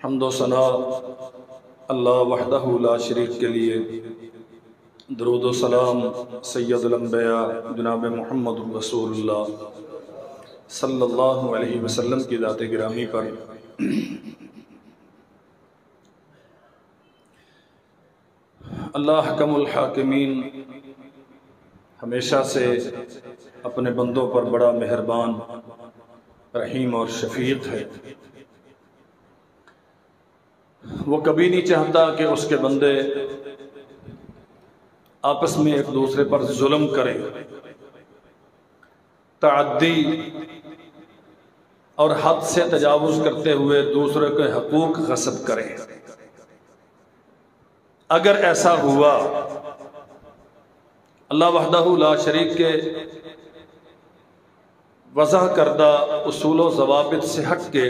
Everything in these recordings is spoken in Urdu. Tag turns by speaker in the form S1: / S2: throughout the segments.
S1: حمد و ثنا اللہ وحدہ لا شریک کے لیے، درود و سلام سید الانبیاء جناب محمد رسول اللہ صلی اللہ علیہ وسلم کی ذات گرامی پر۔ اللہ حکم الحاکمین ہمیشہ سے اپنے بندوں پر بڑا مہربان، رحیم اور شفیق ہے۔ وہ کبھی نہیں چاہتا کہ اس کے بندے آپس میں ایک دوسرے پر ظلم کریں، تعدی اور حد سے تجاوز کرتے ہوئے دوسرے کے حقوق غصب کریں۔ اگر ایسا ہوا، اللہ وحدہ لا شریک کے وضع کردہ اصول و ضوابط سے ہٹ کے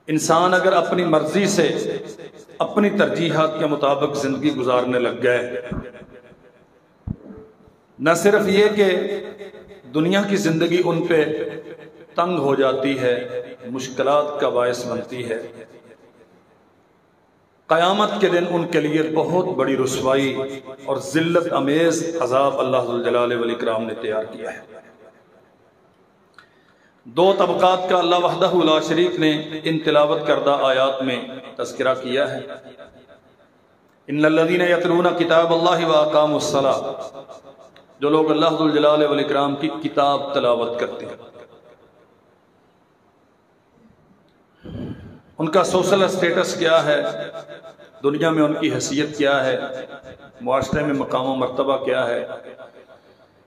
S1: انسان اگر اپنی مرضی سے اپنی ترجیحات کے مطابق زندگی گزارنے لگ گئے، نہ صرف یہ کہ دنیا کی زندگی ان پہ تنگ ہو جاتی ہے، مشکلات کا باعث بنتی ہے، قیامت کے دن ان کے لیے بہت بڑی رسوائی اور ذلت امیز عذاب اللہ ذوالجلال والاکرام نے تیار کیا ہے۔ دو طبقات کا اللہ وحدہ لا شریک نے ان تلاوت کردہ آیات میں تذکرہ کیا ہے۔ ان الذین یتلون کتاب اللہ واقاموا الصلاۃ، جو لوگ اللہ ذوالجلال والاکرام کی کتاب تلاوت کرتے ہیں، ان کا سوشل اسٹیٹس کیا ہے، دنیا میں ان کی حیثیت کیا ہے، معاشرے میں مقام و مرتبہ کیا ہے،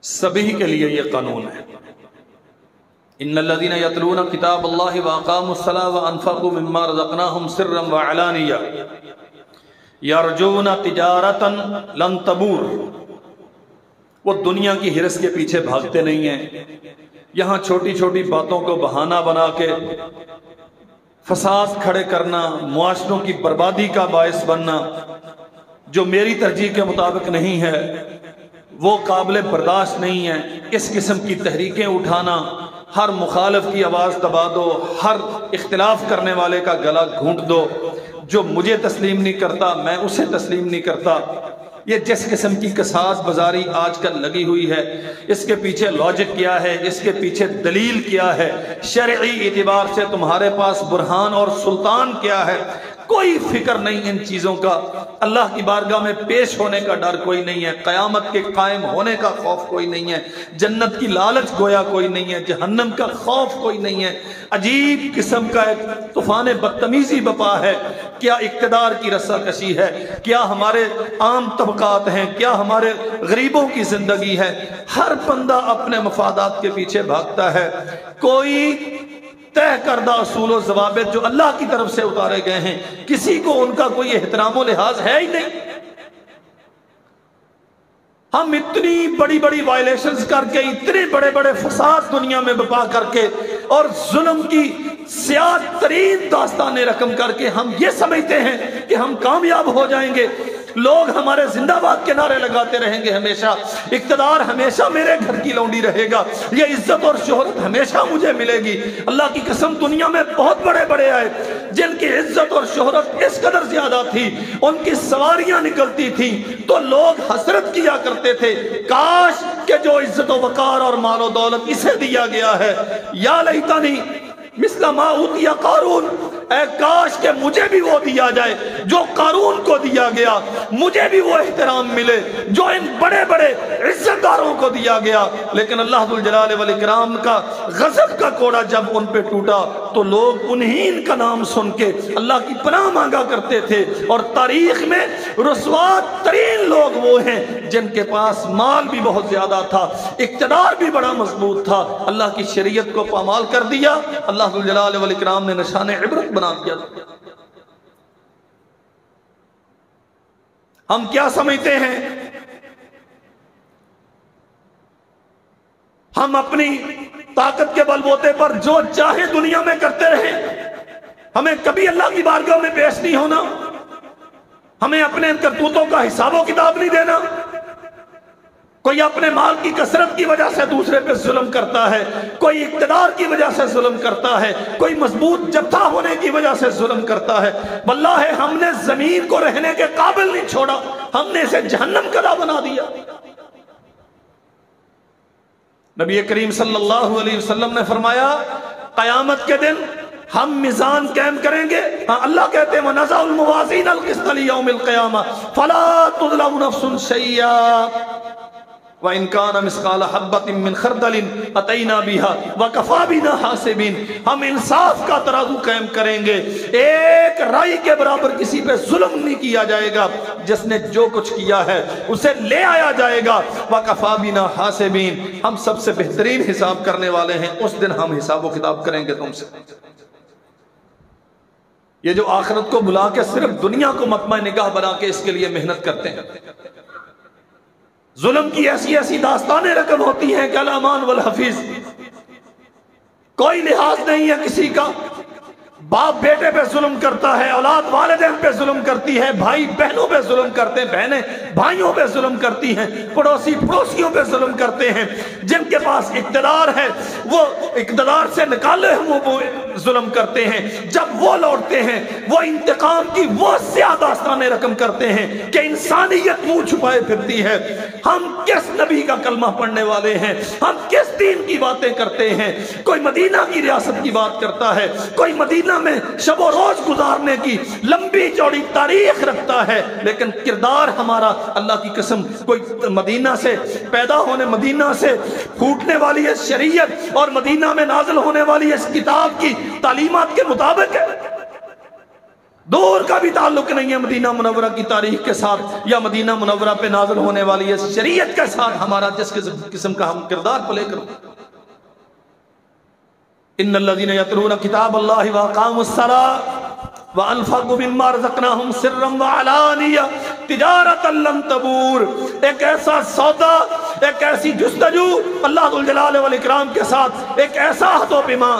S1: سبھی کے لیے یہ قانون ہے۔ ان الذين يتلون كتاب الله واقاموا الصلاة وانفقوا مما رزقناهم سرا وعلانية يرجون تجارة لن تبور، وہ دنیا کی ہرس کے پیچھے بھاگتے نہیں ہیں، یہاں چھوٹی چھوٹی باتوں کو بہانہ بنا کے فساد کھڑے کرنا، معاشروں کی بربادی کا باعث بننا، جو میری ترجیح کے مطابق نہیں ہے وہ قابل برداشت نہیں ہے۔ اس قسم کی تحریکیں اٹھانا، ہر مخالف کی آواز دبا دو، ہر اختلاف کرنے والے کا گلا گھونٹ دو، جو مجھے تسلیم نہیں کرتا میں اسے تسلیم نہیں کرتا، یہ جس قسم کی کساد بازاری آج کل لگی ہوئی ہے، اس کے پیچھے لاجک کیا ہے، اس کے پیچھے دلیل کیا ہے، شرعی اعتبار سے تمہارے پاس برہان اور سلطان کیا ہے، کوئی فکر نہیں ان چیزوں کا، اللہ کی بارگاہ میں پیش ہونے کا ڈر کوئی نہیں ہے، قیامت کے قائم ہونے کا خوف کوئی نہیں ہے، جنت کی لالچ گویا کوئی نہیں ہے، جہنم کا خوف کوئی نہیں ہے۔ عجیب قسم کا ایک طوفان بدتمیزی بپا ہے، کیا اقتدار کی رسا کشی ہے، کیا ہمارے عام طبقات ہیں، کیا ہمارے غریبوں کی زندگی ہے، ہر بندہ اپنے مفادات کے پیچھے بھاگتا ہے، کوئی طے کردہ اصول و ضوابط جو اللہ کی طرف سے اتارے گئے ہیں کسی کو ان کا کوئی احترام و لحاظ ہے ہی نہیں۔ ہم اتنی بڑی بڑی وائلیشنز کر کے، اتنے بڑے بڑے فساد دنیا میں بپا کر کے اور ظلم کی سیاہ ترین داستانیں رقم کر کے ہم یہ سمجھتے ہیں کہ ہم کامیاب ہو جائیں گے، لوگ ہمارے زندہ باد کے نعرے لگاتے رہیں گے، ہمیشہ اقتدار ہمیشہ میرے گھر کی لونڈی رہے گا، یہ عزت اور شہرت ہمیشہ مجھے ملے گی۔ اللہ کی قسم دنیا میں بہت بڑے بڑے آئے جن کی عزت اور شہرت اس قدر زیادہ تھی، ان کی سواریاں نکلتی تھیں تو لوگ حسرت کیا کرتے تھے، کاش کہ جو عزت و وقار اور مال و دولت اسے دیا گیا ہے، یا لیتنی مثل ما اوتی قارون، اے کاش کہ مجھے بھی وہ دیا جائے جو قارون کو دیا گیا، مجھے بھی وہ احترام ملے جو ان بڑے بڑے عزت داروں کو دیا گیا۔ لیکن اللہ ذوالجلال والاکرام کا غضب کا کوڑا جب ان پہ ٹوٹا تو لوگ انہی کا نام سن کے اللہ کی پناہ مانگا کرتے تھے، اور تاریخ میں رسوا ترین لوگ وہ ہیں جن کے پاس مال بھی بہت زیادہ تھا، اقتدار بھی بڑا مضبوط تھا، اللہ کی شریعت کو پامال کر دیا، اللہ ذوالجلال والاکرام نے نشان عبرت بنا دیا۔ ہم کیا سمجھتے ہیں؟ ہم اپنی طاقت کے بل بوتے پر جو چاہے دنیا میں کرتے رہیں، ہمیں کبھی اللہ کی بارگاہ میں پیش نہیں ہونا، ہمیں اپنے کرتوتوں کا حساب و کتاب نہیں دینا، کوئی اپنے مال کی کثرت کی وجہ سے دوسرے پہ ظلم کرتا ہے، کوئی اقتدار کی وجہ سے ظلم کرتا ہے، کوئی مضبوط جتھا ہونے کی وجہ سے ظلم کرتا ہے۔ واللہ ہم نے زمین کو رہنے کے قابل نہیں چھوڑا، ہم نے اسے جہنم کا بنا دیا۔ نبی کریم صلی اللہ علیہ وسلم نے فرمایا قیامت کے دن ہم میزان قائم کریں گے۔ اللہ کہتے ہیں وَنَزَعُ الْمَوَازِينَ الْقِسْطَ لِيَوْمِ الْقِيَامَةِ فَلَا تُظْلَمُ نَفْسٌ شَيْئًا وَإِنْ كَانَ مِثْقَالَ حَبَّةٍ مِّنْ خَرْدَلٍ أَتَيْنَا بِهَا وَكَفَىٰ بِنَا حَاسِبِينَ۔ ہم انصاف کا ترازو قائم کریں گے، ایک رائی کے برابر کسی پہ ظلم نہیں کیا جائے گا، جس نے جو کچھ کیا ہے اسے لے آیا جائے گا۔ وَكَفَىٰ بِنَا حَاسِبِينَ، ہم سب سے بہترین حساب کرنے والے ہیں، اس دن ہم حساب و کتاب کریں گے تم سے۔ یہ جو آخرت کو بلا کے صرف دنیا کو مطمع نگاہ بنا کے اس کے لیے محنت کرتے ہیں، ظلم کی ایسی ایسی داستانیں رقم ہوتی ہیں کہ الامان والحفیظ، کوئی لحاظ نہیں ہے کسی کا۔ باپ بیٹے پہ ظلم کرتا ہے، اولاد والدین پہ ظلم کرتی ہے، بھائی بہنوں پہ ظلم کرتے ہیں، بہنیں بھائیوں پہ ظلم کرتی ہیں، پڑوسی پڑوسیوں پہ ظلم کرتے ہیں، جن کے پاس اقتدار ہے وہ اقتدار سے نکالے ہوئے وہ ظلم کرتے ہیں، جب وہ لوٹتے ہیں وہ انتقام کی وہ سیاہ داستانیں رقم کرتے ہیں کہ انسانیت منہ چھپائے پھرتی ہے۔ ہم کس نبی کا کلمہ پڑھنے والے ہیں، ہم کس دین کی باتیں کرتے ہیں؟ کوئی مدینہ کی ریاست کی بات کرتا ہے، کوئی مدینہ میں شب و روز گزارنے کی لمبی چوڑی تاریخ رکھتا ہے، لیکن کردار ہمارا اللہ کی قسم کوئی مدینہ سے پیدا ہونے، مدینہ سے پھوٹنے والی اس شریعت اور مدینہ میں نازل ہونے والی اس کتاب کی تعلیمات کے مطابق ہے۔ دور کا بھی تعلق نہیں ہے مدینہ منورہ کی تاریخ کے ساتھ یا مدینہ منورہ پہ نازل ہونے والی اس شریعت کے ساتھ ہمارا جس قسم کا ہم کردار پلے کرو۔ ان الذين يتلون كتاب الله واقاموا الصلاة وانفقوا مما رزقناهم سرا وعلانية تجارة لن تبور۔ ایک ایسا سودا، ایک ایسی جستجو اللہ ذو الجلال والاکرام کے ساتھ، ایک ایسا عہد و پیما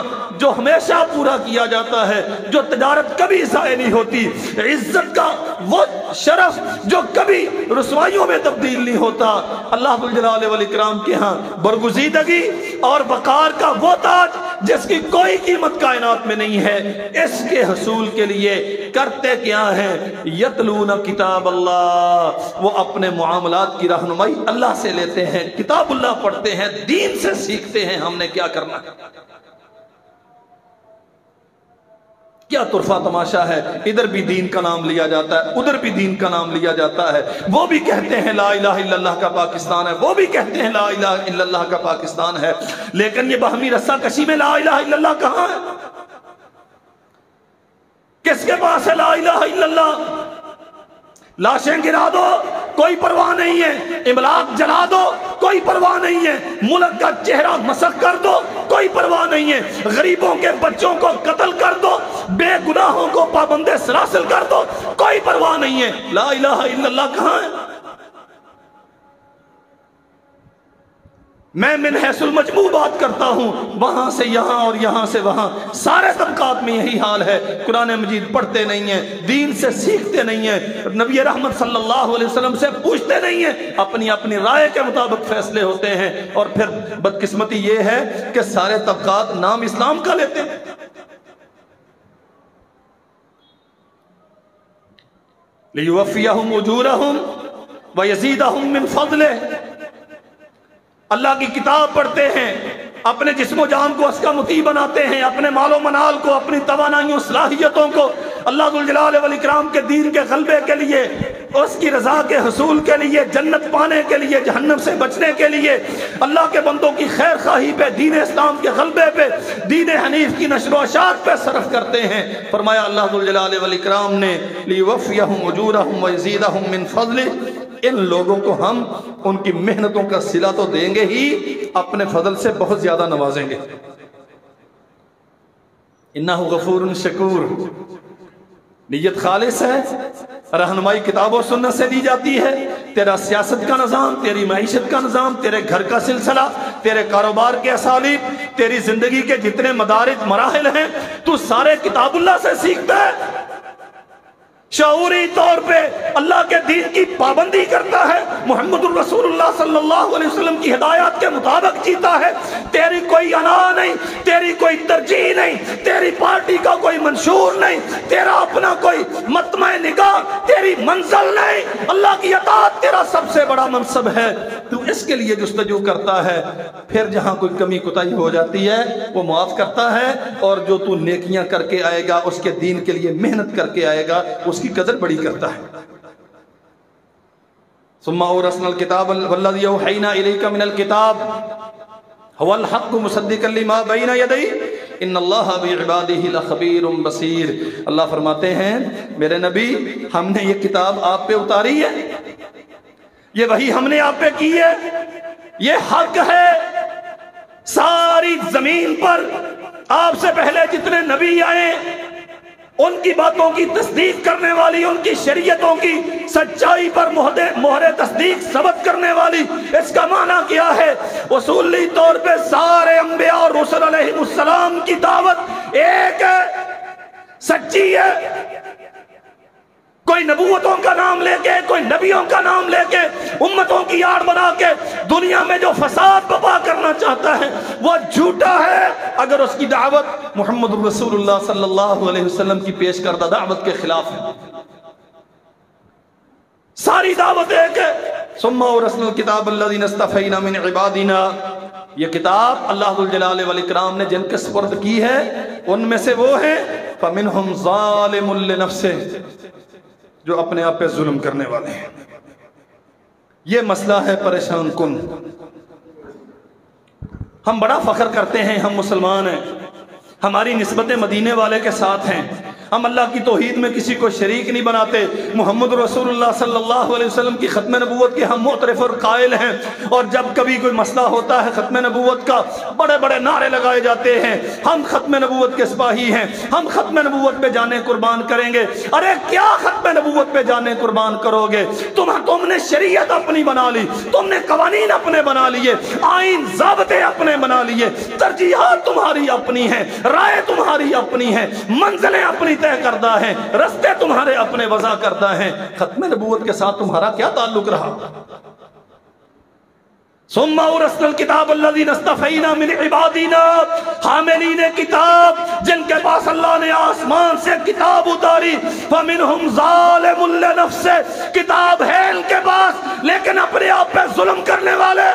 S1: جو ہمیشہ پورا کیا جاتا ہے، جو تجارت کبھی ضائع نہیں ہوتی، عزت کا وہ شرف جو کبھی رسوائیوں میں تبدیل نہیں ہوتا۔ اللہ ذو الجلال والاکرام کے ہاں برگزیدگی اور وقار کا وہ تاج جس کی کوئی قیمت کائنات میں نہیں ہے، اس کے حصول کے لیے کرتے کیا ہیں؟ یتلون کتاب اللہ، وہ اپنے معاملات کی رہنمائی اللہ سے لیتے ہیں، کتاب اللہ پڑھتے ہیں، دین سے سیکھتے ہیں ہم نے کیا کرنا ہے۔ کیا طرفہ تماشا ہے، ادھر بھی دین کا نام لیا جاتا ہے، ادھر بھی دین کا نام لیا جاتا ہے۔ وہ بھی کہتے ہیں لا الہ الا اللہ کا پاکستان ہے، وہ بھی کہتے ہیں لا الہ الا اللہ کا پاکستان ہے، لیکن یہ باہمی رسہ کشی میں لا الہ الا اللہ کہاں ہے؟ کس کے پاس ہے لا الہ الا اللہ؟ لاشیں گرا دو کوئی پرواہ نہیں ہے، املاک جلا دو کوئی پرواہ نہیں ہے، ملک کا چہرہ مسخ کر دو کوئی پرواہ نہیں ہے، غریبوں کے بچوں کو قتل کر دو، بے گناہوں کو پابند سلاسل کر دو کوئی پرواہ نہیں ہے، لا الہ الا اللہ کہاں ہے؟ میں من حیث المجموع بات کرتا ہوں، وہاں سے یہاں اور یہاں سے وہاں، سارے طبقات میں یہی حال ہے۔ قرآن مجید پڑھتے نہیں ہیں، دین سے سیکھتے نہیں ہیں، نبی رحمت صلی اللہ علیہ وسلم سے پوچھتے نہیں ہیں، اپنی اپنی رائے کے مطابق فیصلے ہوتے ہیں، اور پھر بدقسمتی یہ ہے کہ سارے طبقات نام اسلام کا لیتے ہیں۔ لِيُوَفِّيَهُمْ أُجُورَهُمْ وَيَزِيدَهُمْ مِنْ فَضْلِهِ، اللہ کی کتاب پڑھتے ہیں، اپنے جسم و جان کو اس کا مطیع بناتے ہیں، اپنے مال و منال کو، اپنی توانائیوں صلاحیتوں کو اللہ ذو الجلال والاکرام کے دین کے غلبے کے لیے، اس کی رضا کے حصول کے لیے، جنت پانے کے لیے، جہنم سے بچنے کے لیے، اللہ کے بندوں کی خیر خواہی پہ، دین اسلام کے غلبے پہ، دین حنیف کی نشر و اشاعت پہ صرف کرتے ہیں۔ فرمایا اللہ ذو الجلال والاکرام نے لِيُوَفِّيَهُمْ أُجُورَهُمْ وَيَزِيدَهُمْ مِنْ فَضْلِهِ، ان لوگوں کو ہم ان کی محنتوں کا صلہ تو دیں گے ہی، اپنے فضل سے بہت زیادہ نوازیں گے۔ انہ غفور شکور، نیت خالص ہے، رہنمائی کتاب و سنت سے دی جاتی ہے، تیرا سیاست کا نظام، تیری معیشت کا نظام، تیرے گھر کا سلسلہ، تیرے کاروبار کے اسالیب، تیری زندگی کے جتنے مدارج مراحل ہیں، تو سارے کتاب اللہ سے سیکھتا ہے۔ شعوری طور پہ اللہ کے دین کی پابندی کرتا ہے، محمد الرسول اللہ صلی اللہ علیہ وسلم کی ہدایات کے مطابق جیتا ہے، تیری کوئی انا نہیں، تیری کوئی ترجیح نہیں، تیری پارٹی کا کوئی منشور نہیں، تیرا اپنا کوئی مطمع نگاہ، تیری منزل نہیں، اللہ کی اطاعت تیرا سب سے بڑا منصب ہے، تو اس کے لیے جستجو کرتا ہے، پھر جہاں کوئی کمی کوتاہی ہو جاتی ہے وہ معاف کرتا ہے، اور جو تو نیکیاں کر کے آئے گا، اس کے دین کے لیے محنت کر کے آئے گا، اس کی قدر بڑی کرتا ہے۔ ثم اورثنا الكتاب والذي اوحينا اليك من الكتاب هو الحق مصدقا لما بين يديه ان الله بعباده لخبير بصير۔ اللہ فرماتے ہیں میرے نبی، ہم نے یہ کتاب آپ پہ اتاری ہے، یہ وحی ہم نے آپ پہ کی ہے، یہ حق ہے۔ ساری زمین پر آپ سے پہلے جتنے نبی آئے ان کی باتوں کی تصدیق کرنے والی، ان کی شریعتوں کی سچائی پر مہر تصدیق ثبت کرنے والی۔ اس کا معنی کیا ہے؟ اصولی طور پہ سارے انبیاء اور رسل علیہ السلام کی دعوت ایک ہے، سچی ہے۔ کوئی نبوتوں کا نام لے کے، کوئی نبیوں کا نام لے کے، امتوں کی آڑ بنا کے دنیا میں جو فساد برپا کرنا چاہتا ہے وہ جھوٹا ہے، اگر اس کی دعوت محمد رسول اللہ صلی اللہ علیہ وسلم کی پیش کردہ دعوت کے خلاف ہے۔ ساری دعوت ایک ہے۔ ثم اورثنا الکتاب الذین اصطفینا من عبادنا، یہ کتاب اللہ ذوالجلال والاکرام نے جن کے سپرد کی ہے ان میں سے وہ ہیں فمنہم ظالم لنفسہ، جو اپنے آپ پہ ظلم کرنے والے ہیں۔ یہ مسئلہ ہے پریشان کن۔ ہم بڑا فخر کرتے ہیں ہم مسلمان ہیں، ہماری نسبت مدینے والے کے ساتھ ہیں، ہم اللہ کی توحید میں کسی کو شریک نہیں بناتے، محمد رسول اللہ صلی اللہ علیہ وسلم کی ختم نبوت کے ہم معترف اور قائل ہیں، اور جب کبھی کوئی مسئلہ ہوتا ہے ختم نبوت کا بڑے بڑے نعرے لگائے جاتے ہیں، ہم ختم نبوت کے سپاہی ہیں، ہم ختم نبوت پہ جانے قربان کریں گے۔ ارے کیا ختم نبوت پہ جانے قربان کرو گے؟ تم نے شریعت اپنی بنا لی، تم نے قوانین اپنے بنا لیے، آئین ضابطے اپنے بنا لیے، ترجیحات تمہاری اپنی ہیں، رائے تمہاری اپنی ہیں، منزلیں اپنی طے کردہ ہیں، رستے تمہارے اپنے وضع کردہ ہیں، ختم نبوت کے ساتھ تمہارا کیا تعلق رہا؟ ثم اورثنا الکتاب الذین اصطفینا من عبادنا، حاملین کتاب جن کے پاس اللہ نے آسمان سے کتاب اتاری، فمنہم ظالم لنفسہ، کتاب ہے ان کے پاس لیکن اپنے آپ پہ ظلم کرنے والے۔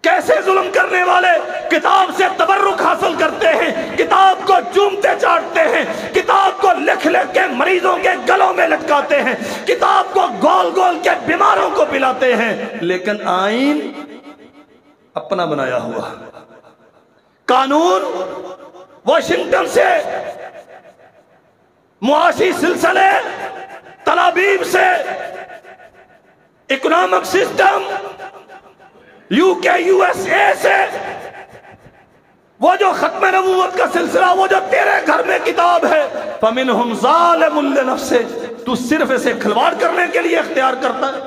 S1: کیسے ظلم کرنے والے؟ کتاب سے تبرک حاصل کرتے ہیں، کتاب کو چومتے چاٹتے ہیں، کتاب کو لکھ لکھ کے مریضوں کے گلوں میں لٹکاتے ہیں، کتاب کو گول گول کے بیماروں کو پلاتے ہیں، لیکن آئین اپنا بنایا ہوا، قانون واشنگٹن سے، معاشی سلسلے تلابیب سے، اکنامک سسٹم یو کے یو ایس اے سے، وہ جو ختم نبوت کا سلسلہ، وہ جو تیرے گھر میں کتاب ہے، فَمِنْهُمْ ظَالِمٌ لِنَفْسِهِ، تو صرف اسے کھلواڑ کرنے کے لیے اختیار کرتا ہے۔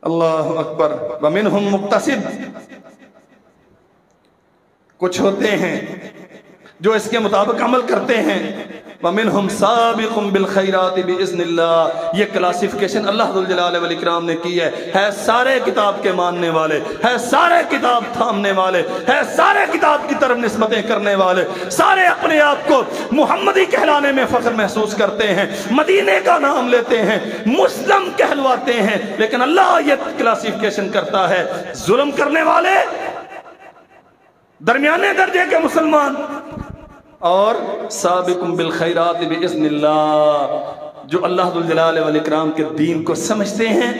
S1: اللہ اکبر۔ وَمِنْهُمْ مُقْتَصِدٌ، کچھ ہوتے ہیں جو اس کے مطابق عمل کرتے ہیں، وَمِنْهُمْ سَابِقٌ بِالْخَيْرَاتِ بِإِذْنِ اللَّهِ، یہ کلاسیفیکیشن اللہ ذوالجلال والاکرام نے کی ہے سارے کتاب کے ماننے والے، ہے سارے کتاب تھامنے والے، ہے سارے کتاب کی طرف نسبتیں کرنے والے، سارے اپنے آپ کو محمدی کہلانے میں فخر محسوس کرتے ہیں، مدینے کا نام لیتے ہیں، مسلم کہلواتے ہیں، لیکن اللہ یہ کلاسیفیکیشن کرتا ہے ظلم کرنے والے، درمیانے درجے کے مسلمان، اور سابقم بالخیرات باذن اللہ، جو اللہ ذوالجلال والاکرام کے دین کو سمجھتے ہیں،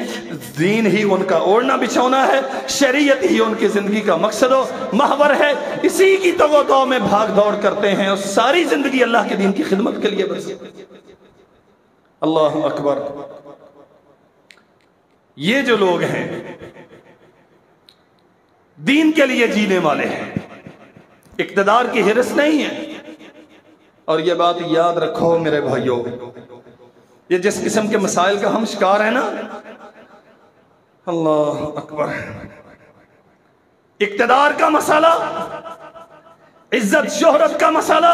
S1: دین ہی ان کا اوڑھنا بچھونا ہے، شریعت ہی ان کی زندگی کا مقصد و محور ہے، اسی کی تو و دو میں بھاگ دوڑ کرتے ہیں، اور ساری زندگی اللہ کے دین کی خدمت کے لیے بس۔ اللہ اکبر۔ یہ جو لوگ ہیں دین کے لیے جینے والے ہیں، اقتدار کی ہرس نہیں ہے، اور یہ بات یاد رکھو میرے بھائیوں، یہ جس قسم کے مسائل کا ہم شکار ہیں نا، اللہ اکبر، اقتدار کا مسئلہ، عزت شہرت کا مسئلہ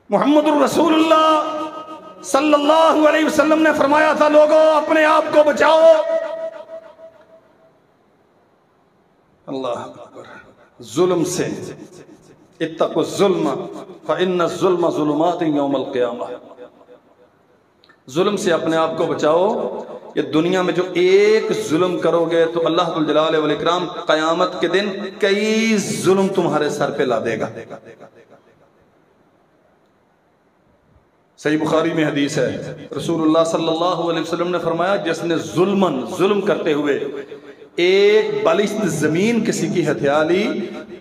S1: محمد الرسول اللہ صلی اللہ علیہ وسلم نے فرمایا تھا، لوگوں اپنے آپ کو بچاؤ۔ اللہ اکبر، ظلم سے اتقوا الظلم فإن الظلم ظلمات یوم القیامہ، ظلم سے اپنے آپ کو بچاؤ۔ یہ دنیا میں جو ایک ظلم کرو گے تو اللہ ذوالجلال والاکرام قیامت کے دن کئی ظلم تمہارے سر پہ لا دے گا۔ صحیح بخاری میں حدیث ہے، رسول اللہ صلی اللہ علیہ وسلم نے فرمایا، جس نے ظلم کرتے ہوئے ایک بالشت زمین کسی کی ہتھیا لی،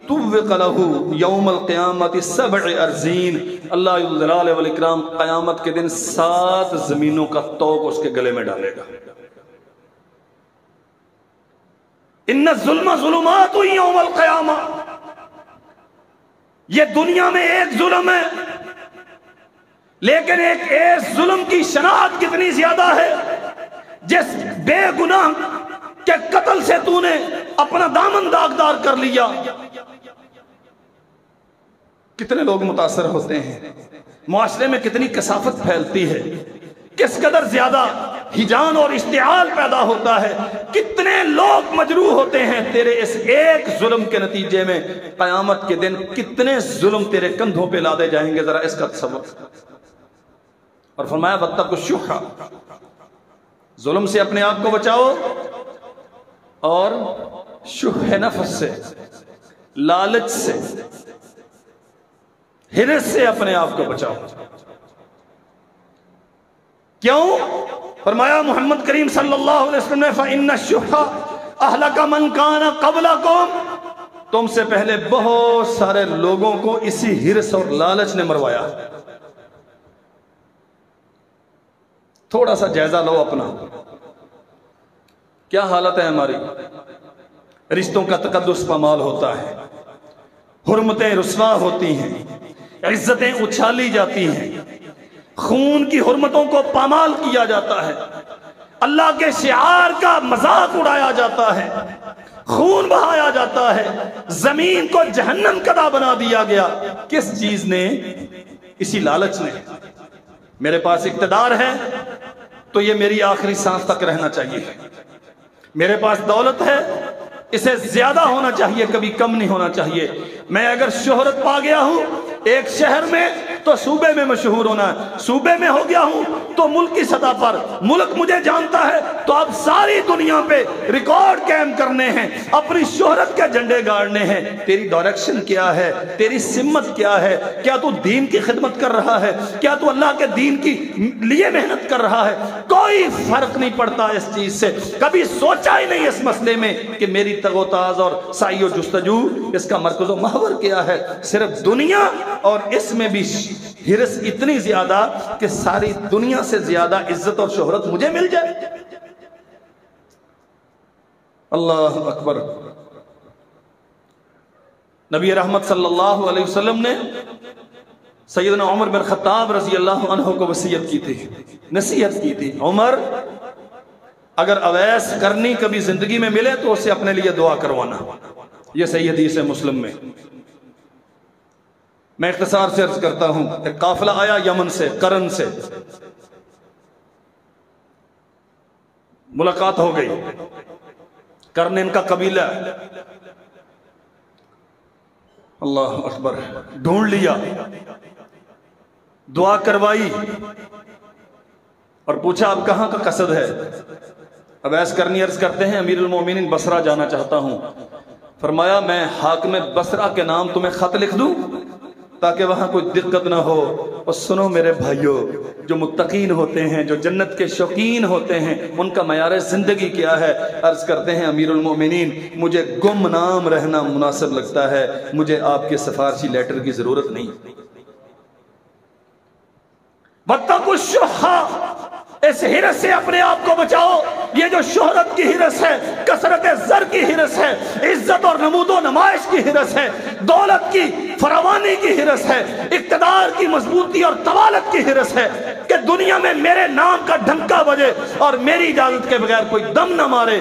S1: طوق لہ یوم القیامت 7 ارضین، اللہ ذوالجلال والاکرام قیامت کے دن 7 زمینوں کا طوق اس کے گلے میں ڈالے گا۔ ان الظلم ظلمات یوم القیامہ، یہ دنیا میں ایک ظلم ہے، لیکن ایک ظلم کی شناخت کتنی زیادہ ہے۔ جس بے گناہ کے قتل سے تو نے اپنا دامن داغدار کر لیا، کتنے لوگ متاثر ہوتے ہیں، معاشرے میں کتنی کثافت پھیلتی ہے، کس قدر زیادہ ہجان اور اشتعال پیدا ہوتا ہے، کتنے لوگ مجروح ہوتے ہیں تیرے اس ایک ظلم کے نتیجے میں۔ قیامت کے دن کتنے ظلم تیرے کندھوں پہ لادے جائیں گے، ذرا اس کا تصور۔ اور فرمایا واتقوا الشح، ظلم سے اپنے آپ کو بچاؤ، اور شح نفس سے، لالچ سے، ہرس سے اپنے آپ کو بچاؤ۔ کیوں؟ فرمایا محمد کریم صلی اللہ علیہ وسلم نے فَإِنَّ الشُّحَّ أَهْلَكَ مَنْ كَانَ قَبْلَكُمْ، تم سے پہلے بہت سارے لوگوں کو اسی ہرس اور لالچ نے مروایا۔ تھوڑا سا جائزہ لو اپنا، کیا حالت ہے ہماری؟ رشتوں کا تقدس پامال ہوتا ہے، حرمتیں رسوا ہوتی ہیں، عزتیں اچھالی جاتی ہیں، خون کی حرمتوں کو پامال کیا جاتا ہے، اللہ کے شعار کا مذاق اڑایا جاتا ہے، خون بہایا جاتا ہے، زمین کو جہنم کدا بنا دیا گیا۔ کس چیز نے؟ اسی لالچ نے۔ میرے پاس اقتدار ہے تو یہ میری آخری سانس تک رہنا چاہیے، میرے پاس دولت ہے اسے زیادہ ہونا چاہیے، کبھی کم نہیں ہونا چاہیے۔ میں اگر شہرت پا گیا ہوں ایک شہر میں تو صوبے میں مشہور ہونا ہے، صوبے میں ہو گیا ہوں تو ملک کی سطح پر، ملک مجھے جانتا ہے تو اب ساری دنیا پہ ریکارڈ قائم کرنے ہیں، اپنی شہرت کے جھنڈے گاڑنے ہیں۔ تیری ڈائریکشن کیا ہے؟ تیری سمت کیا ہے؟ کیا تو دین کی خدمت کر رہا ہے؟ کیا تو اللہ کے دین کی لیے محنت کر رہا ہے؟ کوئی فرق نہیں پڑتا اس چیز سے۔ کبھی سوچا ہی نہیں اس مسئلے میں کہ میری تگ و تاز اور سعی و جستجو اس کا مرکز و محور کیا ہے؟ صرف دنیا، اور اس میں بھی ہرس اتنی زیادہ کہ ساری دنیا سے زیادہ عزت اور شہرت مجھے مل جائے۔ اللہ اکبر۔ نبی رحمت صلی اللہ علیہ وسلم نے سیدنا عمر بن خطاب رضی اللہ عنہ کو وصیت کی تھی، نصیحت کی تھی، عمر اگر اویس کرنی کبھی زندگی میں ملے تو اسے اپنے لیے دعا کروانا۔ یہ صحیح حدیث ہے مسلم میں۔ میں اختصار سے عرض کرتا ہوں، ایک قافلہ آیا یمن سے، قرن سے، ملاقات ہو گئی، قرن ان کا قبیلہ، اللہ اکبر، ڈھونڈ لیا، دعا کروائی اور پوچھا اب کہاں کا قصد ہے؟ اویس کرنی عرض کرتے ہیں امیر المومنین بصرہ جانا چاہتا ہوں۔ فرمایا میں حاکم بصرہ کے نام تمہیں خط لکھ دوں تاکہ وہاں کوئی دقت نہ ہو؟ اور سنو میرے بھائیوں، جو متقین ہوتے ہیں، جو جنت کے شوقین ہوتے ہیں، ان کا معیار زندگی کیا ہے؟ عرض کرتے ہیں امیر المومنین مجھے گم نام رہنا مناسب لگتا ہے، مجھے آپ کے سفارشی لیٹر کی ضرورت نہیں۔ واتقوا الشح، اس ہرس سے اپنے آپ کو بچاؤ۔ یہ جو شہرت کی ہرس ہے، کثرت زر کی ہرس ہے، عزت اور نمود و نمائش کی ہرس ہے، دولت کی فراوانی کی ہرس ہے، اقتدار کی مضبوطی اور طوالت کی ہرس ہے کہ دنیا میں میرے نام کا ڈھنکا بجے اور میری اجازت کے بغیر کوئی دم نہ مارے۔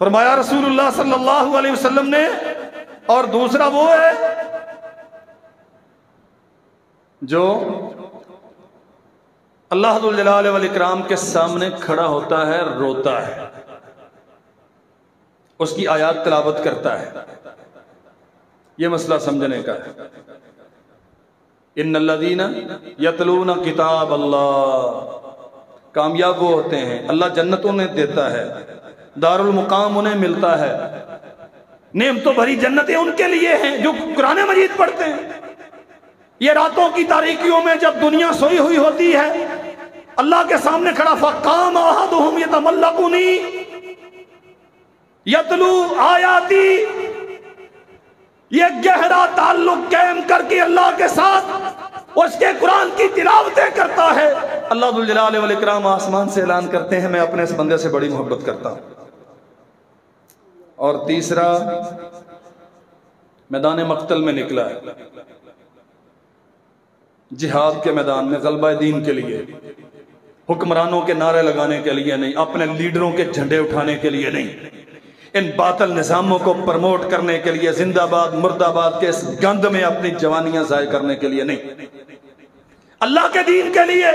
S1: فرمایا رسول اللہ صلی اللہ علیہ وسلم نے، اور دوسرا وہ ہے جو اللہ ذو الجلال والاکرام کے سامنے کھڑا ہوتا ہے، روتا ہے، اس کی آیات تلاوت کرتا ہے۔ یہ مسئلہ سمجھنے کا ہے۔ ان الذین یتلون کتاب اللہ، کامیاب وہ ہوتے ہیں، اللہ جنت انہیں دیتا ہے، دار المقام انہیں ملتا ہے، نعمتوں بھری جنتیں ان کے لیے ہیں جو قرآن مجید پڑھتے ہیں۔ یہ راتوں کی تاریکیوں میں جب دنیا سوئی ہوئی ہوتی ہے، اللہ کے سامنے کھڑا، فقام احدهم یتملقنی یتلو آیاتی، یہ گہرا تعلق قائم کر کے اللہ کے ساتھ اس کے قرآن کی تلاوتیں کرتا ہے۔ اللہ ذو الجلال والاکرام آسمان سے اعلان کرتے ہیں، میں اپنے اس بندے سے بڑی محبت کرتا ہوں۔ اور تیسرا میدان مقتل میں نکلا ہے، جہاد کے میدان میں، غلبہ دین کے لیے، حکمرانوں کے نعرے لگانے کے لیے نہیں، اپنے لیڈروں کے جھنڈے اٹھانے کے لیے نہیں، ان باطل نظاموں کو پرموٹ کرنے کے لیے، زندہ باد مرد آباد کے اس گند میں اپنی جوانیاں ضائع کرنے کے لیے نہیں، اللہ کے دین کے لیے۔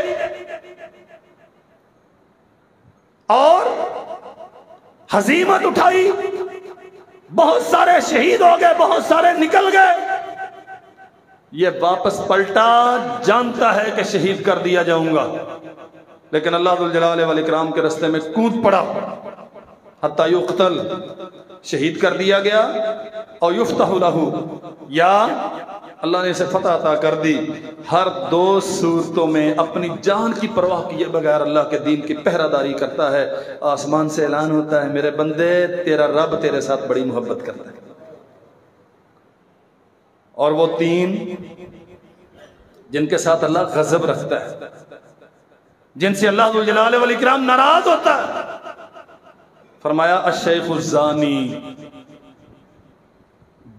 S1: اور ہزیمت اٹھائی، بہت سارے شہید ہو گئے، بہت سارے نکل گئے، یہ واپس پلٹا، جانتا ہے کہ شہید کر دیا جاؤں گا، لیکن اللہ ذو الجلال والاکرام کے رستے میں کود پڑا، حتی یقتل، شہید کر دیا گیا، اور یفتح لہ، یا اللہ نے اسے فتح عطا کر دی۔ ہر دو صورتوں میں اپنی جان کی پرواہ کیے بغیر اللہ کے دین کی پہرہ داری کرتا ہے۔ آسمان سے اعلان ہوتا ہے، میرے بندے، تیرا رب تیرے ساتھ بڑی محبت کرتا ہے۔ اور وہ تین جن کے ساتھ اللہ غضب رکھتا ہے، جن سے اللہ ذو الجلال والاکرام ناراض ہوتا ہے، فرمایا الشیخ الزانی،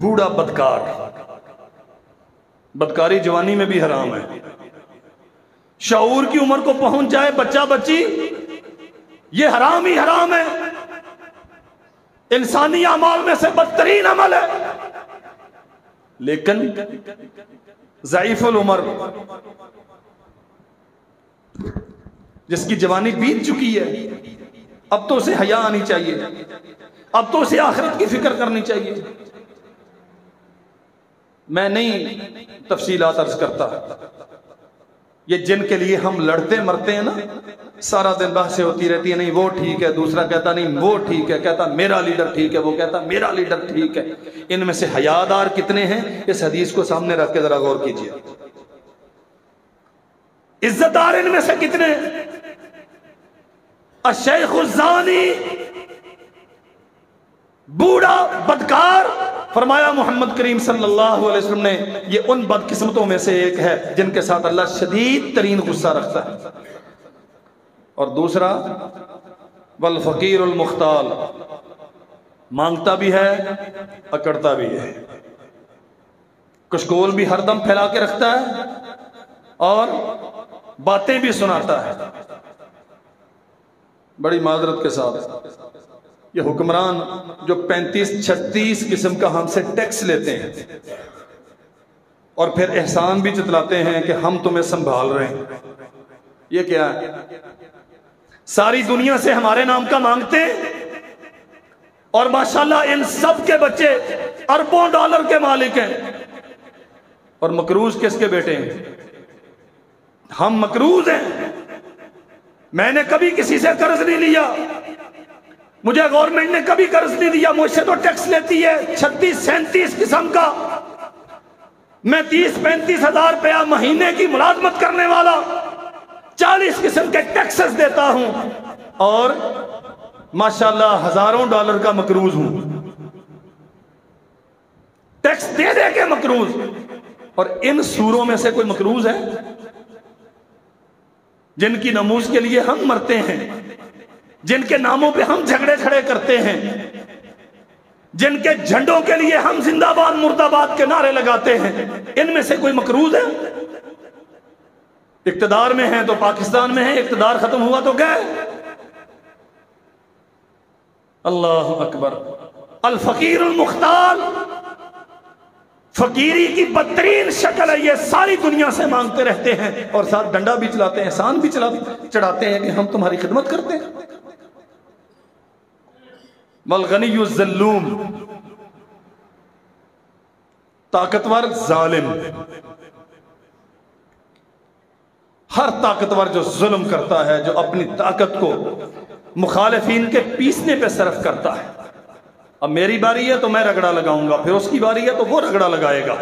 S1: بوڑھا بدکار، بدکاری جوانی میں بھی حرام ہے، شعور کی عمر کو پہنچ جائے بچہ بچی، یہ حرام ہی حرام ہے، انسانی اعمال میں سے بدترین عمل ہے۔ لیکن ضعیف العمر، جس کی جوانی بیت چکی ہے، اب تو اسے حیا آنی چاہیے، اب تو اسے آخرت کی فکر کرنی چاہیے۔ میں نہیں تفصیلات عرض کرتا، یہ جن کے لیے ہم لڑتے مرتے ہیں نا، سارا دن بحثیں ہوتی رہتی ہے، نہیں وہ ٹھیک ہے، دوسرا کہتا نہیں وہ ٹھیک ہے، کہتا میرا لیڈر ٹھیک ہے، وہ کہتا میرا لیڈر ٹھیک ہے، ان میں سے حیادار کتنے ہیں؟ اس حدیث کو سامنے رکھ کے ذرا غور کیجئے، عزت دار ان میں سے کتنے ہیں؟ الشیخ الزانی، بوڑھا بدکار، فرمایا محمد کریم صلی اللہ علیہ وسلم نے، یہ ان بدقسمتوں میں سے ایک ہے جن کے ساتھ اللہ شدید ترین غصہ رکھتا ہے۔ اور دوسرا والفقیر المختال، مانگتا بھی ہے، اکڑتا بھی ہے، کشکول بھی ہر دم پھیلا کے رکھتا ہے، اور باتیں بھی سناتا ہے۔ بڑی معذرت کے ساتھ یہ حکمران جو 35-36 قسم کا ہم سے ٹیکس لیتے ہیں اور پھر احسان بھی جتلاتے ہیں کہ ہم تمہیں سنبھال رہے ہیں، یہ کیا ہے؟ ساری دنیا سے ہمارے نام کا مانگتے ہیں، اور ماشاءاللہ ان سب کے بچے اربوں ڈالر کے مالک ہیں، اور مقروض کس کے بیٹے ہیں؟ ہم مقروض ہیں۔ میں نے کبھی کسی سے قرض نہیں لیا، مجھے گورنمنٹ نے کبھی قرض نہیں دیا، مجھ سے تو ٹیکس لیتی ہے 36-37 قسم کا، میں 30-35 ہزار روپیہ مہینے کی ملازمت کرنے والا 40 قسم کے ٹیکسز دیتا ہوں، اور ماشاءاللہ ہزاروں ڈالر کا مقروض ہوں، ٹیکس دے دے کے مقروض۔ اور ان سوروں میں سے کوئی مقروض ہے جن کی نموز کے لیے ہم مرتے ہیں، جن کے ناموں پہ ہم جھگڑے کھڑے کرتے ہیں، جن کے جھنڈوں کے لیے ہم زندہ باد مرد آباد کے نعرے لگاتے ہیں، ان میں سے کوئی مقروض ہے؟ اقتدار میں ہیں تو پاکستان میں ہیں، اقتدار ختم ہوا تو گئے۔ اللہ اکبر. الفقیر المختال، فقیری کی بدترین شکل ہے. یہ ساری دنیا سے مانگتے رہتے ہیں اور ساتھ ڈنڈا بھی چلاتے ہیں، احسان بھی چڑھاتے ہیں کہ ہم تمہاری خدمت کرتے ہیں. والغنی الظلوم، طاقتور ظالم. ہر طاقتور جو ظلم کرتا ہے، جو اپنی طاقت کو مخالفین کے پیسنے پہ صرف کرتا ہے. اب میری باری ہے تو میں رگڑا لگاؤں گا، پھر اس کی باری ہے تو وہ رگڑا لگائے گا.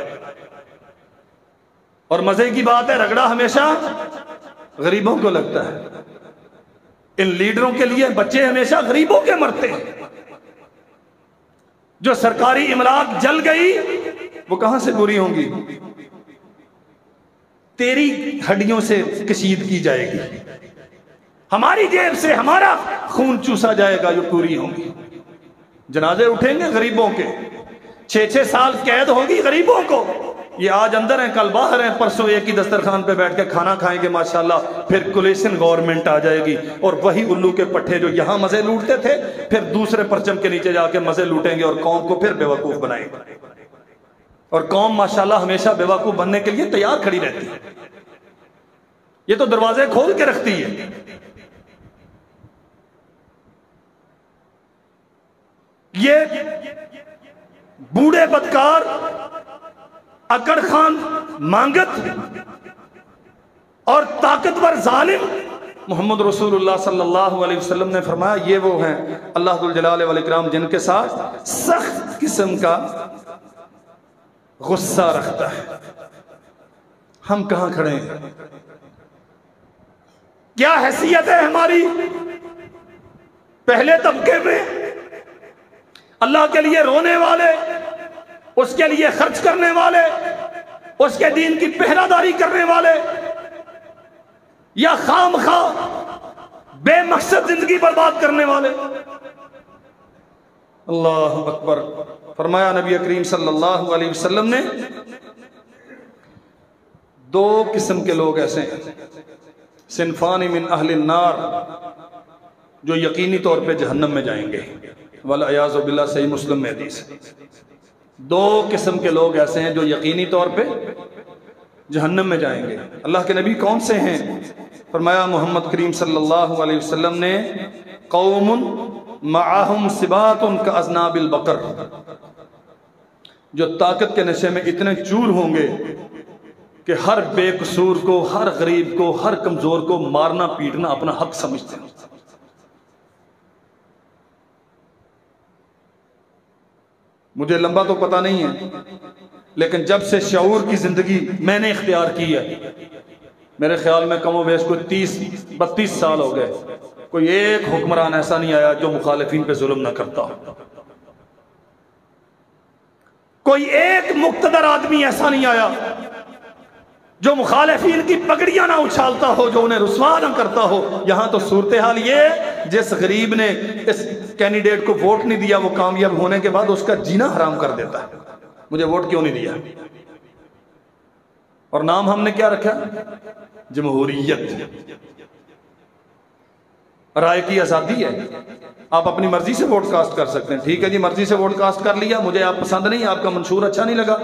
S1: اور مزے کی بات ہے، رگڑا ہمیشہ غریبوں کو لگتا ہے. ان لیڈروں کے لیے بچے ہمیشہ غریبوں کے مرتے ہیں. جو سرکاری املاک جل گئی وہ کہاں سے پوری ہوں گی؟ تیری ہڈیوں سے کشید کی جائے گی، ہماری جیب سے ہمارا خون چوسا جائے گا، جو پوری ہوں گی. جنازے اٹھیں گے غریبوں کے، 6 سال قید ہوگی غریبوں کو. یہ آج اندر ہیں، کل باہر ہیں، پرسوں ایک ہی دسترخوان پہ بیٹھ کے کھانا کھائیں گے ماشاءاللہ. پھر کولیشن گورنمنٹ آ جائے گی اور وہی الو کے پٹھے جو یہاں مزے لوٹتے تھے پھر دوسرے پرچم کے نیچے جا کے مزے لوٹیں گے اور قوم کو پھر بیوقوف بنائیں گے. اور قوم ماشاءاللہ ہمیشہ بیوقوف بننے کے لیے تیار کھڑی رہتی ہے. یہ تو دروازے کھول کے رکھتی ہے. یہ بوڑھے بدکار، اکڑ خان مانگت اور طاقتور ظالم، محمد رسول اللہ صلی اللہ علیہ وسلم نے فرمایا یہ وہ ہیں اللہ ذو الجلال والاکرام جن کے ساتھ سخت قسم کا غصہ رکھتا ہے. ہم کہاں کھڑے ہیں؟ کیا حیثیت ہے ہماری؟ پہلے طبقے میں اللہ کے لیے رونے والے، اس کے لیے خرچ کرنے والے، اس کے دین کی پہرہ داری کرنے والے، یا خام خواہ بے مقصد زندگی برباد کرنے والے؟ اللہ اکبر. فرمایا نبی کریم صلی اللہ علیہ وسلم نے 2 قسم کے لوگ ایسے ہیں، صنفان من اہل النار، جو یقینی طور پہ جہنم میں جائیں گے. والعیاذ باللہ، صحیح مسلم میں حدیث. 2 قسم کے لوگ ایسے ہیں جو یقینی طور پہ جہنم میں جائیں گے. اللہ کے نبی کون سے ہیں؟ فرمایا محمد کریم صلی اللہ علیہ وسلم نے قوم معاہم سبات کاذناب البقر، جو طاقت کے نشے میں اتنے چور ہوں گے کہ ہر بے قصور کو، ہر غریب کو، ہر کمزور کو مارنا پیٹنا اپنا حق سمجھتے ہیں. مجھے لمبا تو پتہ نہیں ہے، لیکن جب سے شعور کی زندگی میں نے اختیار کی ہے، میرے خیال میں کم و بیش کوئی 30-32 سال ہو گئے، کوئی ایک حکمران ایسا نہیں آیا جو مخالفین پہ ظلم نہ کرتا ہو. کوئی ایک مقتدر آدمی ایسا نہیں آیا جو مخالفین کی پگڑیاں نہ اچھالتا ہو، جو انہیں رسوا نہ کرتا ہو. یہاں تو صورتحال یہ، جس غریب نے اس کینڈیڈیٹ کو ووٹ نہیں دیا وہ کامیاب ہونے کے بعد اس کا جینا حرام کر دیتا ہے. مجھے ووٹ کیوں نہیں دیا؟ اور نام ہم نے کیا رکھا؟ جمہوریت. رائے کی آزادی ہے، آپ اپنی مرضی سے ووٹ کاسٹ کر سکتے ہیں. ٹھیک ہے جی، مرضی سے ووٹ کاسٹ کر لیا، مجھے آپ پسند نہیں، آپ کا منشور اچھا نہیں لگا،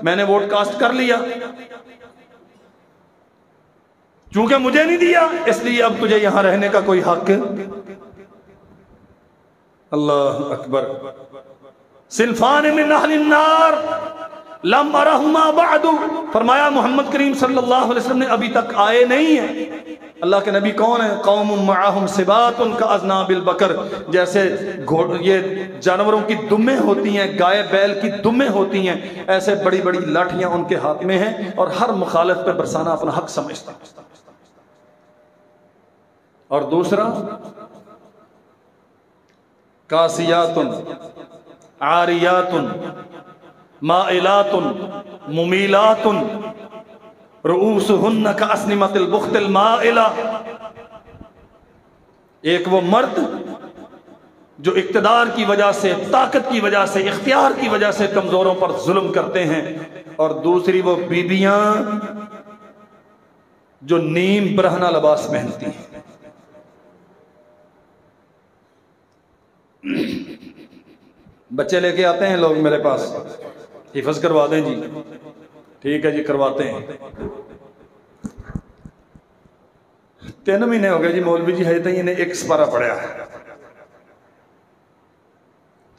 S1: میں نے ووٹ کاسٹ کر لیا. چونکہ مجھے نہیں دیا اس لیے اب تجھے یہاں رہنے کا کوئی حق. اللہ اکبر. صنفان من اہل النار لم ارہما بعد، فرمایا محمد کریم صلی اللہ علیہ وسلم نے ابھی تک آئے نہیں ہیں. اللہ کے نبی کون ہیں؟ قوم معاہم سبات کاذناب البقر، جیسے یہ جانوروں کی دمیں ہوتی ہیں، گائے بیل کی دمیں ہوتی ہیں، ایسے بڑی بڑی لاٹھیاں ان کے ہاتھ میں ہیں اور ہر مخالف پہ برسانا اپنا حق سمجھتے ہیں. اور دوسرا کاسیات عاریات مائلات ممیلات رؤوسہن کاسنمۃ البخت المائلہ. ایک وہ مرد جو اقتدار کی وجہ سے، طاقت کی وجہ سے، اختیار کی وجہ سے کمزوروں پر ظلم کرتے ہیں، اور دوسری وہ بیویاں جو نیم برہنہ لباس پہنتی ہیں. بچے لے کے آتے ہیں لوگ میرے پاس، حفظ کروا دیں جی، ٹھیک ہے جی کرواتے ہیں۔ 3 مہینے ہو گئے جی مولوی جی ہے تو انہیں 1 سپارہ پڑھا ہے۔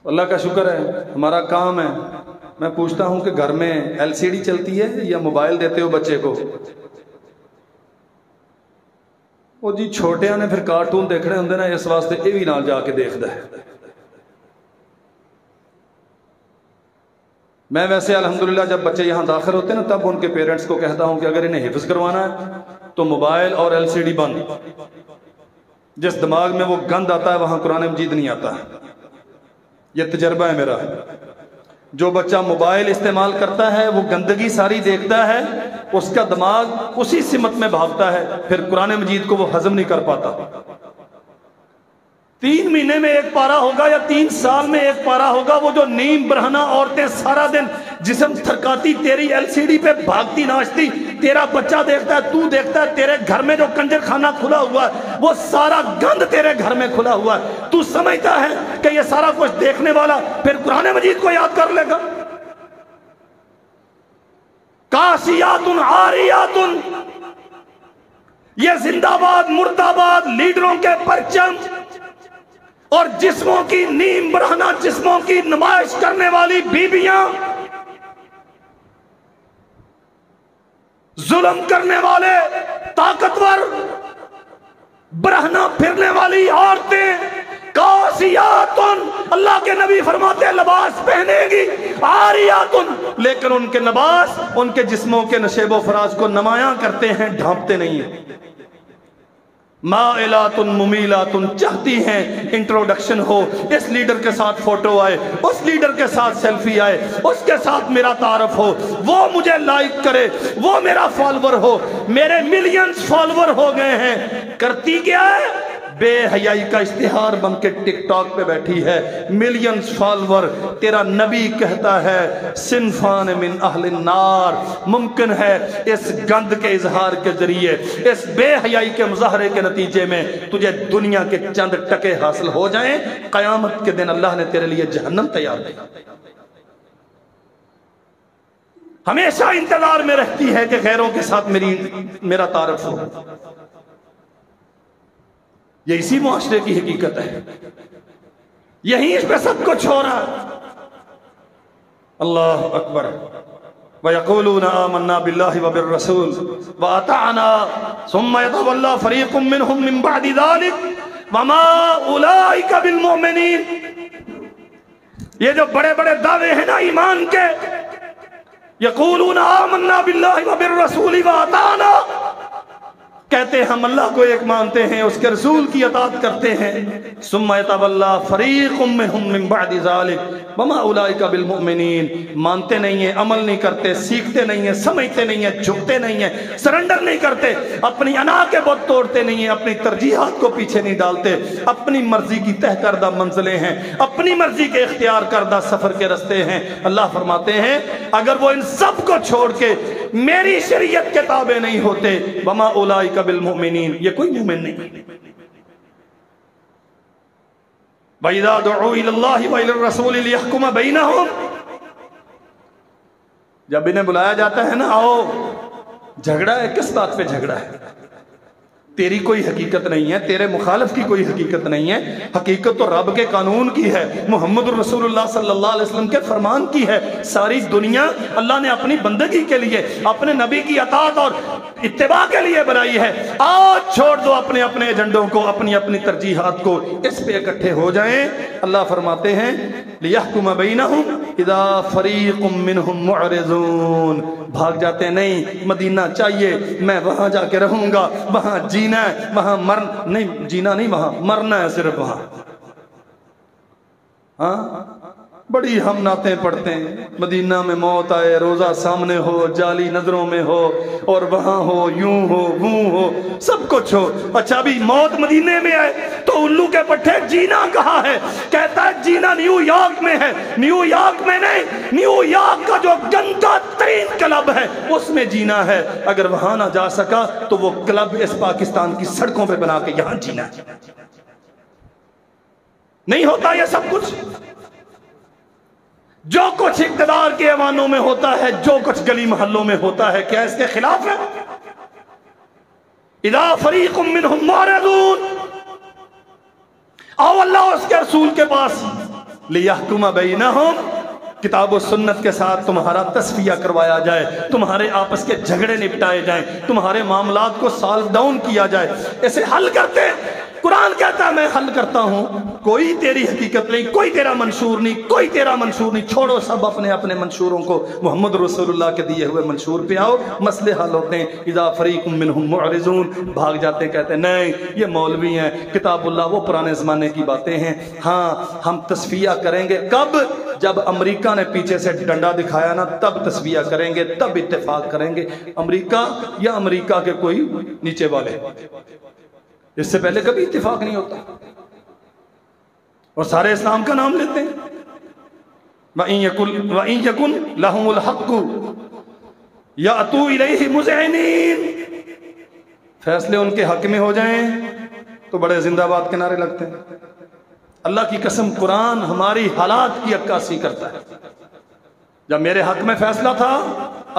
S1: اللہ کا شکر ہے ہمارا کام ہے، میں پوچھتا ہوں کہ گھر میں LCD چلتی ہے یا موبائل دیتے ہو بچے کو؟ وہ جی چھوٹیاں نے پھر کارٹون دیکھنے ہوں نا، اس واسطے یہ بھی نال جا کے دیکھتا ہے۔ میں ویسے الحمدللہ جب بچے یہاں داخل ہوتے ہیں نا تب ان کے پیرنٹس کو کہتا ہوں کہ اگر انہیں حفظ کروانا ہے تو موبائل اور LCD بند، جس دماغ میں وہ گند آتا ہے وہاں قرآن مجید نہیں آتا ہے، یہ تجربہ ہے میرا۔ جو بچہ موبائل استعمال کرتا ہے وہ گندگی ساری دیکھتا ہے، اس کا دماغ اسی سمت میں بھاگتا ہے، پھر قرآن مجید کو وہ ہضم نہیں کر پاتا۔ 3 مہینے میں 1 پارہ ہوگا یا 3 سال میں 1 پارہ ہوگا، وہ جو نیم برہنہ عورتیں سارا دن جسم تھرکاتی تیری LCD پہ بھاگتی ناچتی، تیرا بچہ دیکھتا ہے، تو دیکھتا ہے، تیرے گھر میں جو کنجر خانہ کھلا ہوا ہے وہ سارا گند تیرے گھر میں کھلا ہوا ہے، تو سمجھتا ہے کہ یہ سارا کچھ دیکھنے والا پھر قرآن مجید کو یاد کر لے گا؟ کاسیات عاریات، یہ زندہ باد مردہ باد لیڈروں کے پرچم اور جسموں کی نیم برہنہ جسموں کی نمائش کرنے والی بیویاں، ظلم کرنے والے طاقتور برہنہ پھرنے والی عورتیں، کاسیات، اللہ کے نبی فرماتے ہیں لباس پہنے گی، عاریات، لیکن ان کے لباس ان کے جسموں کے نشیب و فراز کو نمایاں کرتے ہیں، ڈھانپتے نہیں ہیں۔ مائلات ممیلات، چاہتی ہیں انٹروڈکشن ہو، اس لیڈر کے ساتھ فوٹو آئے، اس لیڈر کے ساتھ سیلفی آئے، اس کے ساتھ میرا تعارف ہو، وہ مجھے لائک کرے، وہ میرا فالوور ہو، میرے ملینز فالوور ہو گئے ہیں۔ کرتی کیا ہے؟ بے حیائی کا اشتہار بن کے ٹک ٹاک پہ بیٹھی ہے، ملینز فالوور۔ تیرا نبی کہتا ہے صنفان من اہل النار، ممکن ہے اس گند کے اظہار کے ذریعے، اس بے حیائی کے مظاہرے کے نتیجے میں تجھے دنیا کے چند ٹکے حاصل ہو جائیں، قیامت کے دن اللہ نے تیرے لیے جہنم تیار کی۔ ہمیشہ انتظار میں رہتی ہے کہ غیروں کے ساتھ میرا تعارف ہو۔ یہ اسی معاشرے کی حقیقت ہے، یہیں اس پہ سب کچھ ہو رہا ہے۔ اللہ اکبر۔ وَيَقُولُونَ آمَنَّا بِاللَّهِ وَبِالرَّسُولِ وَأَطَعْنَا ثُمَّ يَتَوَلَّىٰ فَرِيقٌ مِّنْهُم مِّن بَعْدِ ذَلِكَ وَمَا أُولَٰئِكَ بِالْمُؤْمِنِينَ۔ یہ جو بڑے بڑے دعوے ہیں نا ایمان کے، يَقُولُونَ آمَنَّا بِاللَّهِ وَبِالرَّسُولِ وَأَطَعْنَا، کہتے ہیں ہم اللہ کو ایک مانتے ہیں، اس کے رسول کی اطاعت کرتے ہیں، ثم يتولى فريق منهم من بعد ذلك وما اولئك بالمؤمنين، مانتے نہیں ہیں، عمل نہیں کرتے، سیکھتے نہیں ہیں، سمجھتے نہیں ہیں، جھکتے نہیں ہیں، سرنڈر نہیں کرتے، اپنی انا کے بت توڑتے نہیں ہیں، اپنی ترجیحات کو پیچھے نہیں ڈالتے، اپنی مرضی کی طے کردہ منزلیں ہیں، اپنی مرضی کے اختیار کردہ سفر کے رستے ہیں۔ اللہ فرماتے ہیں اگر وہ ان سب کو چھوڑ کے میری شریعت کے تابع نہیں ہوتے، وما اولئک بالمؤمنین، یہ کوئی مومن نہیں۔ وَإِذَا دُعُوا إِلَى اللَّهِ وَإِلَى الرَّسُولِ لِيَحْكُمَ بَيْنَهُمْ، جب انہیں بلایا جاتا ہے نا آؤ، جھگڑا ہے، کس بات پہ جھگڑا ہے؟ تیری کوئی حقیقت نہیں ہے، تیرے مخالف کی کوئی حقیقت نہیں ہے، حقیقت تو رب کے قانون کی ہے، محمد الرسول اللہ صلی اللہ علیہ وسلم کے فرمان کی ہے۔ ساری دنیا اللہ نے اپنی بندگی کے لیے، اپنے نبی کی اطاعت اور اتباع کے لیے بنائی ہے۔ آؤ چھوڑ دو اپنے اپنے ایجنڈوں کو، اپنی اپنی ترجیحات کو، اس پہ اکٹھے ہو جائیں۔ اللہ فرماتے ہیں لِيَحْكُمَ بَيْنَهُمْ إِذَا فَرِيقٌ مِّنْهُمْ مُعْرِضُونَ، بھاگ جاتے نہیں، مدینہ چاہیے، میں وہاں جا کے رہوں گا، وہاں جینا ہے، وہاں نہیں جینا نہیں، وہاں مرنا ہے صرف وہاں۔ ہاں بڑی ہم نعتیں پڑھتے ہیں، مدینہ میں موت آئے، روزہ سامنے ہو، جالی نظروں میں ہو، اور وہاں ہو، یوں ہو، وہ ہو، سب کچھ ہو۔ اچھا بھی موت مدینے میں آئے تو الو کے پٹھے جینا کہاں ہے؟ کہتا ہے جینا نیو یارک میں ہے۔ نیو یارک میں نہیں، نیو یارک کا جو گندا ترین کلب ہے اس میں جینا ہے۔ اگر وہاں نہ جا سکا تو وہ کلب اس پاکستان کی سڑکوں پہ بنا کے یہاں جینا ہے۔ نہیں ہوتا یہ سب کچھ؟ جو کچھ اقتدار کے ایوانوں میں ہوتا ہے، جو کچھ گلی محلوں میں ہوتا ہے، کیا اس کے خلاف ہے؟ اذا فریق منہم معرضون، آؤ اللہ اور اس کے رسول کے پاس، لیحکم بینہم، کتاب و سنت کے ساتھ تمہارا تصفیہ کروایا جائے، تمہارے آپس کے جھگڑے نپٹائے جائیں، تمہارے معاملات کو سالو ڈاؤن کیا جائے، اسے حل کرتے۔ قرآن کہتا ہے میں حل کرتا ہوں، کوئی تیری حقیقت نہیں، کوئی تیرا منشور نہیں، کوئی تیرا منشور نہیں، چھوڑو سب اپنے اپنے منشوروں کو، محمد رسول اللہ کے دیے ہوئے منشور پہ آؤ، مسئلے حل ہوتے ہیں۔ اذا فریق منہم معرضون، بھاگ جاتے ہیں، کہتے ہیں نہیں یہ مولوی ہیں، کتاب اللہ وہ پرانے زمانے کی باتیں ہیں، ہاں ہم تصفیہ کریں گے۔ کب؟ جب امریکہ نے پیچھے سے ڈنڈا دکھایا نا، تب تصفیہ کریں گے، تب اتفاق کریں گے۔ امریکہ یا امریکہ کے کوئی نیچے والے، اس سے پہلے کبھی اتفاق نہیں ہوتا، اور سارے اسلام کا نام لیتے ہیں۔ وَإِن يَكُنْ لَهُمُ الْحَقُّ يَأْتُوا إِلَيْهِ مُذْعِنِينَ، فیصلے ان کے حق میں ہو جائیں تو بڑے زندہ باد کے نعرے لگتے ہیں۔ اللہ کی قسم قرآن ہماری حالات کی عکاسی کرتا ہے۔ جب میرے حق میں فیصلہ تھا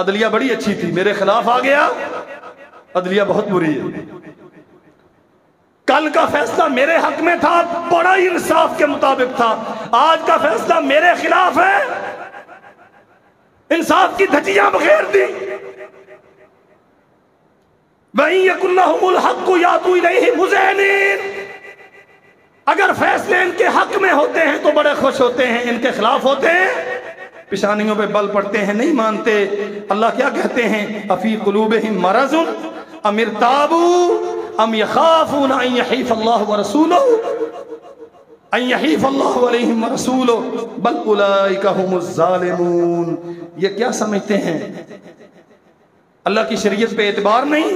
S1: عدلیہ بڑی اچھی تھی، میرے خلاف آ گیا عدلیہ بہت بری ہے۔ کل کا فیصلہ میرے حق میں تھا، بڑا انصاف کے مطابق تھا، آج کا فیصلہ میرے خلاف ہے، انصاف کی دھجیاں بغیر دی۔ وَإِن يَكُن لَّهُمُ الْحَقُّ يَأْتُوا إِلَيْهِ مُذْعِنِينَ، اگر فیصلے ان کے حق میں ہوتے ہیں تو بڑے خوش ہوتے ہیں، ان کے خلاف ہوتے ہیں پیشانیوں پہ بل پڑتے ہیں، نہیں مانتے۔ اللہ کیا کہتے ہیں؟ أَفِي قُلُوبِهِم مَرَضٌ أَمِ ارْتَابُوا ام یخافون ان یحیف اللہ ورسولہ ان یحیف اللہ علیہم ورسولہ بل اولئک هم الظالمون۔ یہ کیا سمجھتے ہیں؟ اللہ کی شریعت پہ اعتبار نہیں،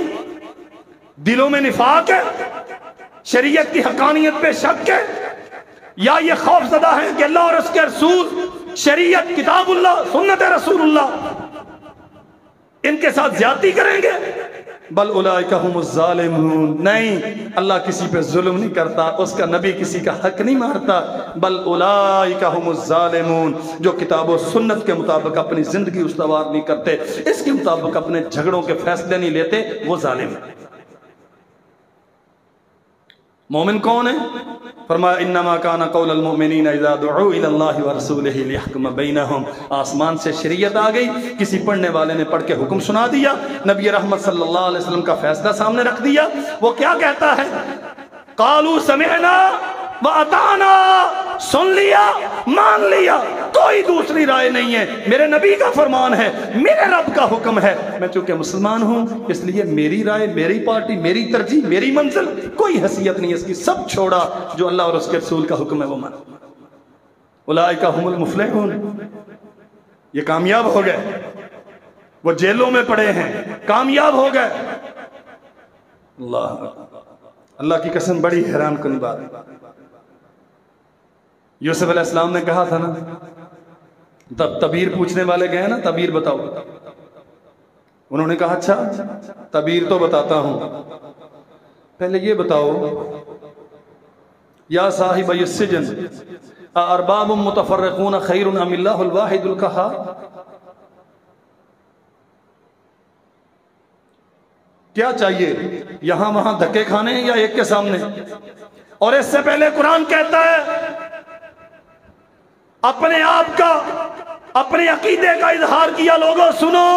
S1: دلوں میں نفاق ہے، شریعت کی حقانیت پہ شک ہے، یا یہ خوف زدہ ہے کہ اللہ اور اس کے رسول، شریعت، کتاب اللہ، سنت رسول اللہ، ان کے ساتھ زیادتی کریں گے؟ بل اولئک هم الظالمون، نہیں، اللہ کسی پہ ظلم نہیں کرتا، اس کا نبی کسی کا حق نہیں مارتا۔ بل اولئک هم الظالمون، جو کتاب و سنت کے مطابق اپنی زندگی استوار نہیں کرتے، اس کے مطابق اپنے جھگڑوں کے فیصلے نہیں لیتے، وہ ظالم ہے۔ مومن کون ہے؟ فرمایا انما کان قول المؤمنین اذا دعوا الی اللہ ورسولہ لیحکم بینہم۔ آسمان سے شریعت آ گئی، کسی پڑھنے والے نے پڑھ کے حکم سنا دیا، نبی رحمت صلی اللہ علیہ وسلم کا فیصلہ سامنے رکھ دیا، وہ کیا کہتا ہے؟ قالوا سمعنا واطعنا، سن لیا مان لیا، کوئی دوسری رائے نہیں ہے، میرے نبی کا فرمان ہے، میرے رب کا حکم ہے، میں چونکہ مسلمان ہوں اس لیے میری رائے، میری پارٹی، میری ترجیح، میری منزل، کوئی حیثیت نہیں اس کی، سب چھوڑا، جو اللہ اور اس کے رسول کا حکم ہے وہ مانا۔ اولئک هم المفلحون، یہ کامیاب ہو گئے، وہ جیلوں میں پڑے ہیں، کامیاب ہو گئے۔ اللہ کی قسم بڑی حیران کن بات ہے۔ یوسف علیہ السلام نے کہا تھا نا، تب تعبیر پوچھنے والے گئے نا، تعبیر بتاؤ، انہوں نے کہا اچھا تعبیر تو بتاتا ہوں، پہلے یہ بتاؤ، یا صاحب السجن ارباب متفرقون خیر ام اللہ الواحد القہار، کیا چاہیے، یہاں وہاں دھکے کھانے ہیں یا ایک کے سامنے؟ اور اس سے پہلے قرآن کہتا ہے اپنے آپ کا، اپنے عقیدے کا اظہار کیا، لوگوں سنو،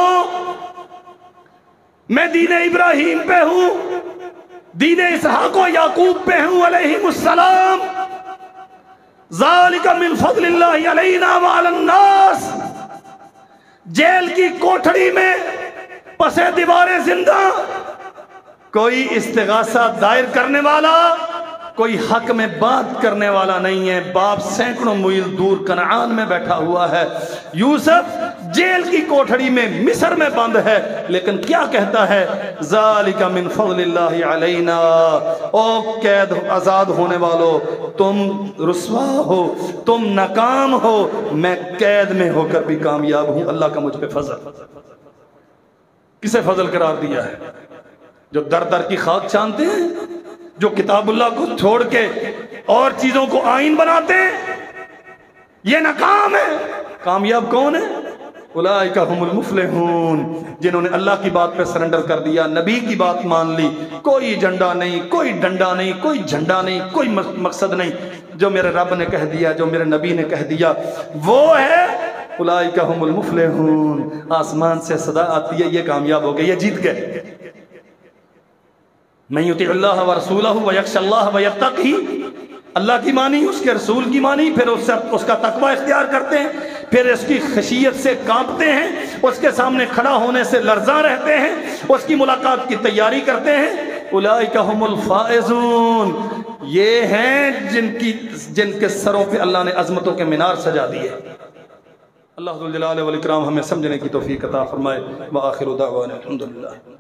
S1: میں دین ابراہیم پہ ہوں، دین اسحاق و یعقوب پہ ہوں علیہم السلام، ذالک من فضل اللہ علینا وعلی الناس۔ جیل کی کوٹھڑی میں پسے دیواریں زندہ، کوئی استغاثہ دائر کرنے والا، کوئی حق میں بات کرنے والا نہیں ہے، باپ سینکڑوں میل دور کنعان میں بیٹھا ہوا ہے، یوسف جیل کی کوٹھڑی میں مصر میں بند ہے، لیکن کیا کہتا ہے؟ ذالک من فضل اللہ علینا، او قید آزاد ہونے والو، تم رسوا ہو، تم ناکام ہو، میں قید میں ہو کر بھی کامیاب ہوں، اللہ کا مجھ پہ فضل۔ کسے فضل قرار دیا ہے؟ جو در در کی خاک چاندتے ہیں، جو کتاب اللہ کو چھوڑ کے اور چیزوں کو آئین بناتے ہیں، یہ ناکام ہے۔ کامیاب کون ہے؟ اولئک هم المفلحون، جنہوں نے اللہ کی بات پہ سرنڈر کر دیا، نبی کی بات مان لی، کوئی جھنڈا نہیں، کوئی ڈنڈا نہیں، کوئی جھنڈا نہیں، کوئی مقصد نہیں، جو میرے رب نے کہہ دیا، جو میرے نبی نے کہہ دیا وہ ہے اولئک هم المفلحون۔ آسمان سے صدا آتی ہے، یہ کامیاب ہو گئے، یہ جیت گئے۔ من یطع اللہ ورسولہ ویخشی اللہ ویتقی، اللہ کی مانی، اس کے رسول کی مانی، پھر اس کا تقوی اختیار کرتے ہیں، پھر اس کی خشیت سے کانپتے ہیں، اس کے سامنے کھڑا ہونے سے لرزاں رہتے ہیں، اس کی ملاقات کی تیاری کرتے ہیں، اولئک هم الفائزون، یہ ہیں جن کے سروں پہ اللہ نے عظمتوں کے مینار سجا دیے۔ اللہ ذوالجلال والاکرام ہمیں سمجھنے کی توفیق عطا فرمائے۔ وآخر دعوانا الحمدللہ۔